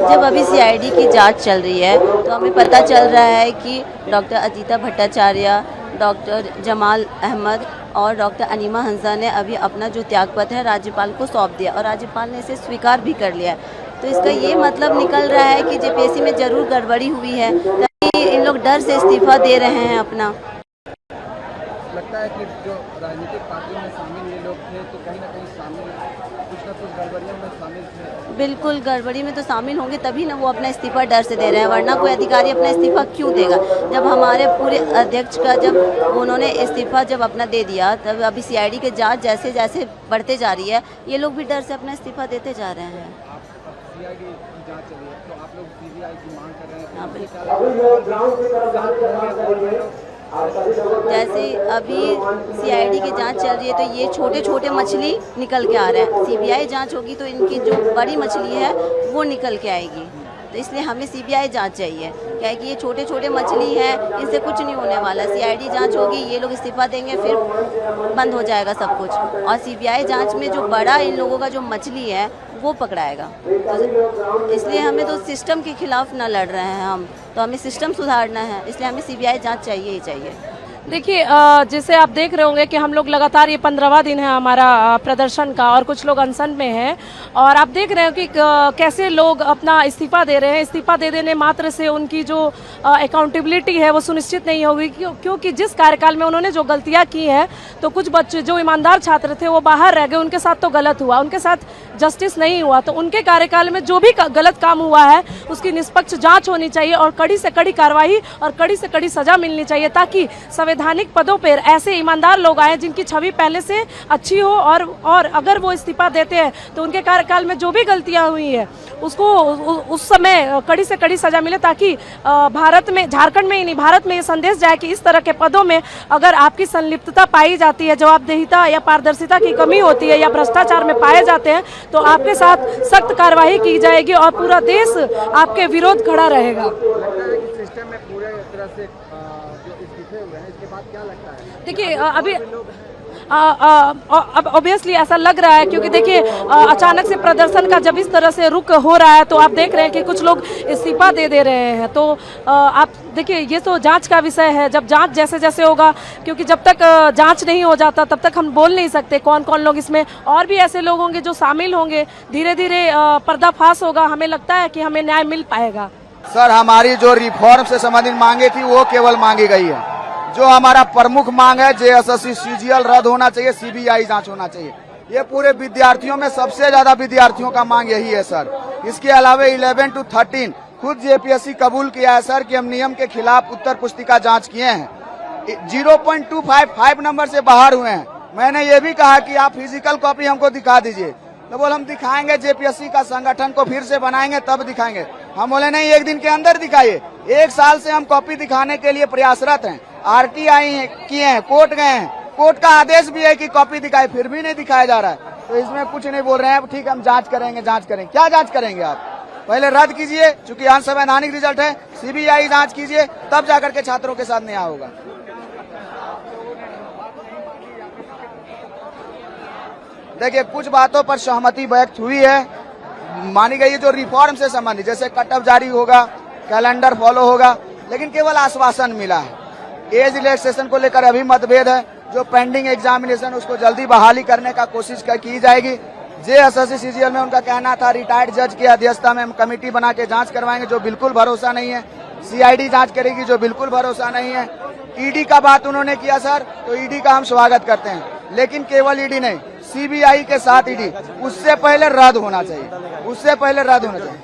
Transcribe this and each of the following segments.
जब अभी सीआईडी की जांच चल रही है तो हमें पता चल रहा है कि डॉक्टर अजीता भट्टाचार्य, डॉक्टर जमाल अहमद और डॉक्टर अनीमा हंसा ने अभी अपना जो त्यागपत्र है राज्यपाल को सौंप दिया और राज्यपाल ने इसे स्वीकार भी कर लिया है। तो इसका ये मतलब निकल रहा है कि जेपीएससी में ज़रूर गड़बड़ी हुई है, तभी इन लोग डर से इस्तीफा दे रहे हैं अपना। लगता है कि जो राजनीतिक पार्टियों में शामिल ये लोग थे तो कहीं ना कहीं शामिल कुछ ना कुछ गड़बड़ियों में शामिल थे। बिल्कुल गड़बड़ी में तो शामिल होंगे, तभी ना वो अपना इस्तीफा डर से दे रहे हैं, वरना कोई अधिकारी अपना इस्तीफा क्यों देगा। जब हमारे पूरे अध्यक्ष का जब उन्होंने इस्तीफा जब अपना दे दिया, तब अभी सीआईडी की जांच जैसे जैसे बढ़ते जा रही है, ये लोग भी डर से अपना इस्तीफा देते जा रहे हैं। सीआईडी की जांच चल रही है तो आप लोग सीबीआई की मांग कर रहे हैं। हाँ बिल्कुल, जैसे अभी सीआईडी की जांच चल रही है तो ये छोटे छोटे मछली निकल के आ रहे हैं, सीबीआई जांच होगी तो इनकी जो बड़ी मछली है वो निकल के आएगी। तो इसलिए हमें सीबीआई जांच चाहिए, क्या है कि ये छोटे छोटे मछली हैं, इनसे कुछ नहीं होने वाला। सीआईडी जांच होगी, ये लोग इस्तीफा देंगे, फिर बंद हो जाएगा सब कुछ, और सीबीआई जांच में जो बड़ा इन लोगों का जो मछली है वो पकड़ाएगा। तो इसलिए हमें तो सिस्टम के खिलाफ ना लड़ रहे हैं हम, तो हमें सिस्टम सुधारना है, इसलिए हमें सीबीआई जांच चाहिए ही चाहिए। देखिए, जैसे आप देख रहे होंगे कि हम लोग लगातार ये 15वां दिन है हमारा प्रदर्शन का, और कुछ लोग अनशन में हैं, और आप देख रहे हो कि कैसे लोग अपना इस्तीफा दे रहे हैं। इस्तीफा दे देने मात्र से उनकी जो अकाउंटेबिलिटी है वो सुनिश्चित नहीं होगी, क्योंकि जिस कार्यकाल में उन्होंने जो गलतियां की हैं, तो कुछ बच्चे जो ईमानदार छात्र थे वो बाहर रह गए, उनके साथ तो गलत हुआ, उनके साथ जस्टिस नहीं हुआ। तो उनके कार्यकाल में जो भी गलत काम हुआ है उसकी निष्पक्ष जाँच होनी चाहिए और कड़ी से कड़ी कार्रवाई और कड़ी से कड़ी सजा मिलनी चाहिए, ताकि संवैधानिक पदों पर ऐसे ईमानदार लोग आए जिनकी छवि पहले से अच्छी हो, और अगर वो इस्तीफा देते हैं तो उनके कार्यकाल में जो भी गलतियां हुई है उसको उस समय कड़ी से कड़ी सजा मिले, ताकि भारत में, झारखंड में ही नहीं भारत में ये संदेश जाए कि इस तरह के पदों में अगर आपकी संलिप्तता पाई जाती है, जवाबदेहिता या पारदर्शिता की कमी होती है या भ्रष्टाचार में पाए जाते हैं, तो आपके साथ सख्त कार्रवाई की जाएगी और पूरा देश आपके विरोध खड़ा रहेगा। सिस्टम में पूरे तरह से जो इस्तीफे हुए हैं, इसके बाद क्या लगता है? देखिए, अभी अब ऑब्वियसली ऐसा लग रहा है, क्योंकि देखिए अचानक से प्रदर्शन का जब इस तरह से रुख हो रहा है तो आप देख रहे हैं कि कुछ लोग इस्तीफा दे रहे हैं। तो आप देखिए, ये तो जांच का विषय है, जब जांच जैसे जैसे होगा, क्योंकि जब तक जांच नहीं हो जाता तब तक हम बोल नहीं सकते कौन कौन लोग इसमें, और भी ऐसे लोग होंगे जो शामिल होंगे। धीरे धीरे पर्दाफाश होगा, हमें लगता है कि हमें न्याय मिल पाएगा। सर, हमारी जो रिफॉर्म से संबंधित मांगे थी वो केवल मांगी गई है। जो हमारा प्रमुख मांग है, जेएसएससी सीजीएल रद्द होना चाहिए, सीबीआई जांच होना चाहिए। ये पूरे विद्यार्थियों में सबसे ज्यादा विद्यार्थियों का मांग यही है सर। इसके अलावा 11 to 13 खुद जेपीएससी कबूल किया है सर कि हम नियम के खिलाफ उत्तर पुस्तिका जांच किए हैं, 0.255 नंबर से बाहर हुए हैं। मैंने ये भी कहा कि आप फिजिकल कॉपी हमको दिखा दीजिए, तो बोले हम दिखाएंगे, जेपीएससी का संगठन को फिर से बनाएंगे तब दिखाएंगे। हम बोले नहीं, एक दिन के अंदर दिखाइए। 1 साल से हम कॉपी दिखाने के लिए प्रयासरत हैं, आरटीआई किए हैं, कोर्ट गए हैं, कोर्ट का आदेश भी है कि कॉपी दिखाए, फिर भी नहीं दिखाया जा रहा है। तो इसमें कुछ नहीं बोल रहे हैं, ठीक है हम जांच करेंगे। जांच करेंगे, क्या जांच करेंगे आप? पहले रद्द कीजिए, चूंकि अनसंवैधानिक रिजल्ट है, सीबीआई जांच कीजिए, तब जाकर के छात्रों के साथ न्याय होगा। देखिए, कुछ बातों पर सहमति व्यक्त हुई है, मानी गई है, जो रिफॉर्म से संबंधित, जैसे कटअप जारी होगा, कैलेंडर फॉलो होगा, लेकिन केवल आश्वासन मिला है। एज रिलैक्सेशन को लेकर अभी मतभेद है, जो पेंडिंग एग्जामिनेशन उसको जल्दी बहाली करने का कोशिश की जाएगी। जेएसएससी सीजीएल में उनका कहना था रिटायर्ड जज की अध्यक्षता में हम कमेटी बना के जांच करवाएंगे, जो बिल्कुल भरोसा नहीं है। सीआईडी जांच करेगी, जो बिल्कुल भरोसा नहीं है। ईडी का बात उन्होंने किया सर, तो ईडी का हम स्वागत करते हैं, लेकिन केवल ईडी नहीं, सीबीआई के साथ ईडी उससे पहले रद्द होना चाहिए, उससे पहले रद्द होना चाहिए।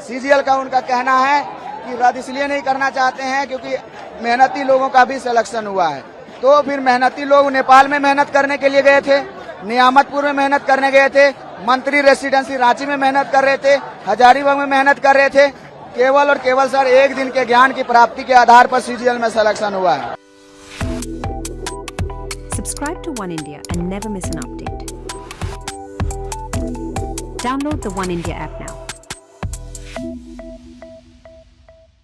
सीजीएल का उनका कहना है कि रद्द इसलिए नहीं करना चाहते हैं क्योंकि मेहनती लोगों का भी सिलेक्शन हुआ है। तो फिर मेहनती लोग नेपाल में मेहनत करने के लिए गए थे, नियामतपुर में मेहनत करने गए थे, मंत्री रेसिडेंसी रांची में मेहनत कर रहे थे, हजारीबाग में मेहनत कर रहे थे। केवल और केवल सर 1 दिन के ज्ञान की प्राप्ति के आधार पर सीजीएल में सिलेक्शन हुआ है। Subscribe to One India and never miss an update. Download the One India app now.